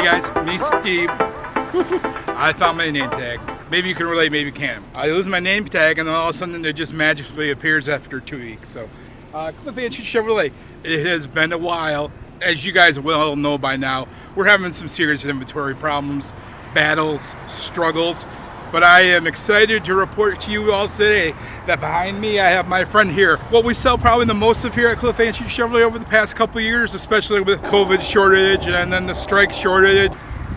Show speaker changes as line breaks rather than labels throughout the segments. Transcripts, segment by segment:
guys, me Steve. I found my name tag. Maybe you can relate, maybe you can't. I lose my name tag and then all of a sudden it just magically appears after 2 weeks. So, Cliff Anshin Chevrolet, it has been a while. As you guys well know by now, we're having some serious inventory problems, battles, struggles. But I am excited to report to you all today that behind me I have my friend here. What we sell probably the most of here at Cliff Anshin Chevrolet over the past couple of years, especially with COVID shortage and then the strike shortage,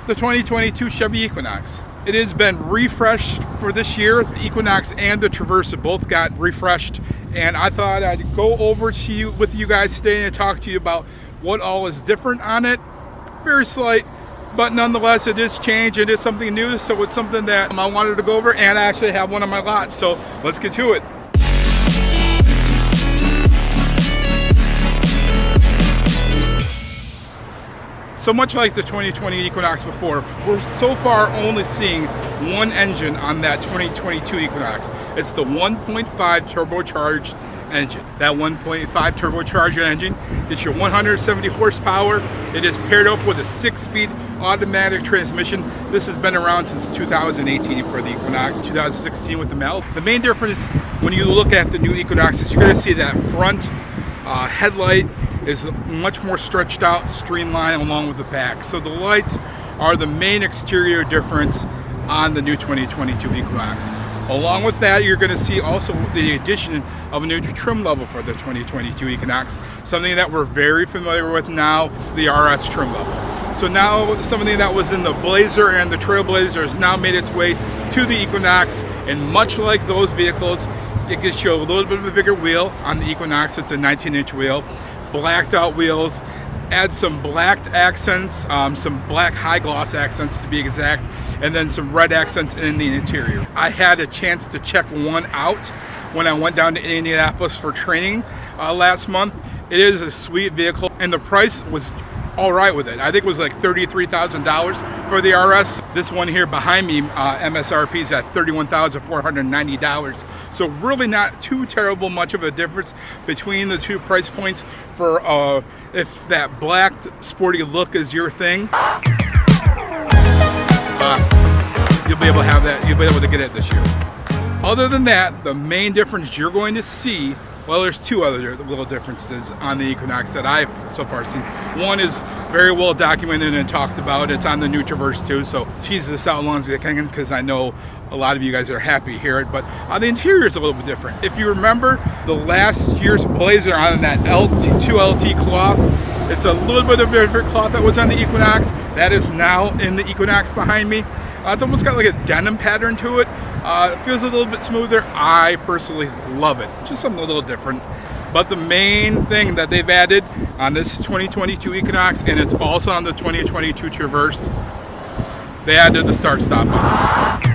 the 2022 Chevy Equinox. It has been refreshed for this year. The Equinox and the Traverse both got refreshed, and I thought I'd go over to you with you guys today and talk to you about what all is different on it. Very slight, but nonetheless it is change. It is something new, so it's something that I wanted to go over, and I actually have one on my lot, so let's get to it. So much like the 2020 Equinox before, we're so far only seeing one engine on that 2022 Equinox. It's the 1.5 turbocharged engine. That 1.5 turbocharged engine gets your 170 horsepower. It is paired up with a 6-speed automatic transmission. This has been around since 2018 for the Equinox, 2016 with the Mel. The main difference when you look at the new Equinox is you're going to see that front headlight is much more stretched out, streamlined along with the back. So the lights are the main exterior difference on the new 2022 Equinox. Along with that, you're going to see also the addition of a new trim level for the 2022 Equinox, something that we're very familiar with now. It's the RS trim level. So now something that was in the Blazer and the Trailblazer has now made its way to the Equinox, and much like those vehicles, it gives you a little bit of a bigger wheel. On the Equinox, it's a 19-inch wheel. Blacked out wheels, add some blacked accents, some black high gloss accents to be exact, and then some red accents in the interior. I had a chance to check one out when I went down to Indianapolis for training last month. It is a sweet vehicle, and the price was all right with it. I think it was like $33,000 for the RS. This one here behind me, MSRP is at $31,490. So really not too terrible much of a difference between the two price points for if that black sporty look is your thing. You'll be able to have that. You'll be able to get it this year. Other than that, the main difference you're going to see, well, there's two other little differences on the Equinox that I've so far seen. One is very well documented and talked about. It's on the new Traverse too, so tease this out as long as I can because I know a lot of you guys are happy to hear it. But the interior is a little bit different. If you remember the last year's Blazer on that 2LT cloth, it's a little bit of a different cloth that was on the Equinox. That is now in the Equinox behind me. It's almost got like a denim pattern to it. It feels a little bit smoother. I personally love it. Just something a little different. But the main thing that they've added on this 2022 Equinox, and it's also on the 2022 Traverse, they added the start-stop button.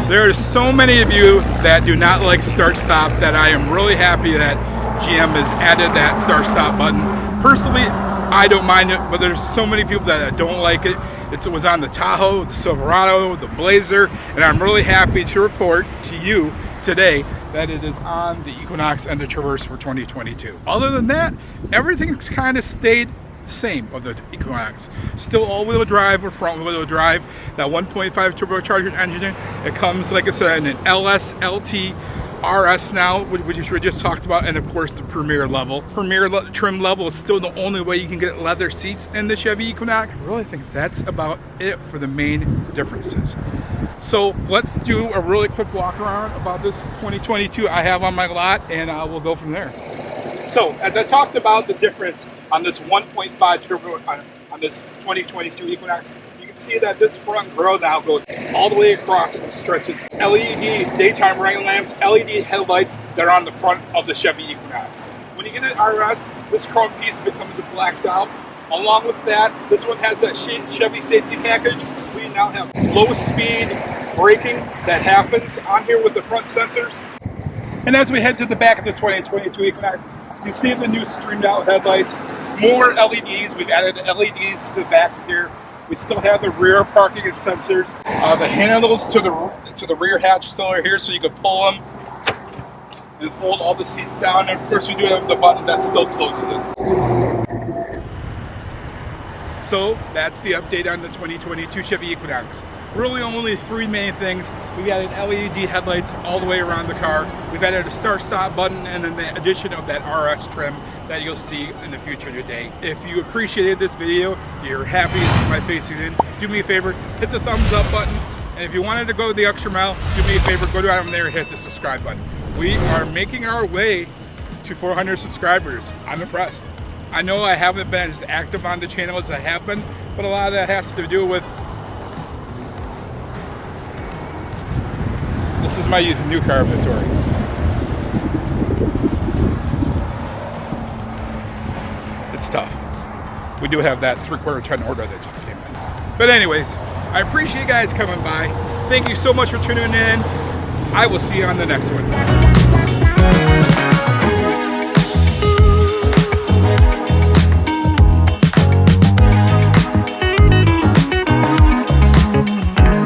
There are so many of you that do not like start-stop that I am really happy that GM has added that start-stop button. Personally, I don't mind it, but there's so many people that don't like it. It was on the Tahoe, the Silverado, the Blazer, and I'm really happy to report to you today that it is on the Equinox and the Traverse for 2022. Other than that, everything's kind of stayed the same of the Equinox. Still all-wheel drive or front-wheel drive. That 1.5 turbocharged engine. It comes, like I said, in an LS, LT, RS now, which we just talked about, and of course the Premier level. Trim level is still the only way you can get leather seats in the Chevy Equinox. I really think that's about it for the main differences. So let's do a really quick walk around about this 2022 I have on my lot, and we'll go from there. So as I talked about the difference on this 1.5 turbo on this 2022 Equinox, you can see that this front grille now goes all the way across and stretches. LED daytime running lamps, LED headlights that are on the front of the Chevy Equinox. When you get an RS, this chrome piece becomes blacked out. Along with that, this one has that Chevy safety package. We now have low speed braking that happens on here with the front sensors. And as we head to the back of the 2022 Equinox, you see the new streamed out headlights, more LEDs. We've added LEDs to the back here. We still have the rear parking sensors. The handles to the rear hatch still are here, so you can pull them and fold all the seats down. And of course, we do have the button that still closes it. So that's the update on the 2022 Chevy Equinox. Really only three main things. We've added LED headlights all the way around the car. We've added a start-stop button and then the addition of that RS trim that you'll see in the future today. If you appreciated this video, you're happy to see my face again, do me a favor, hit the thumbs up button. And if you wanted to go the extra mile, do me a favor, go down there and hit the subscribe button. We are making our way to 400 subscribers. I'm impressed. I know I haven't been as active on the channel as I have been, but a lot of that has to do with this is my new car inventory. It's tough. We do have that 3/4 ton order that just came in. But anyways, I appreciate you guys coming by. Thank you so much for tuning in. I will see you on the next one.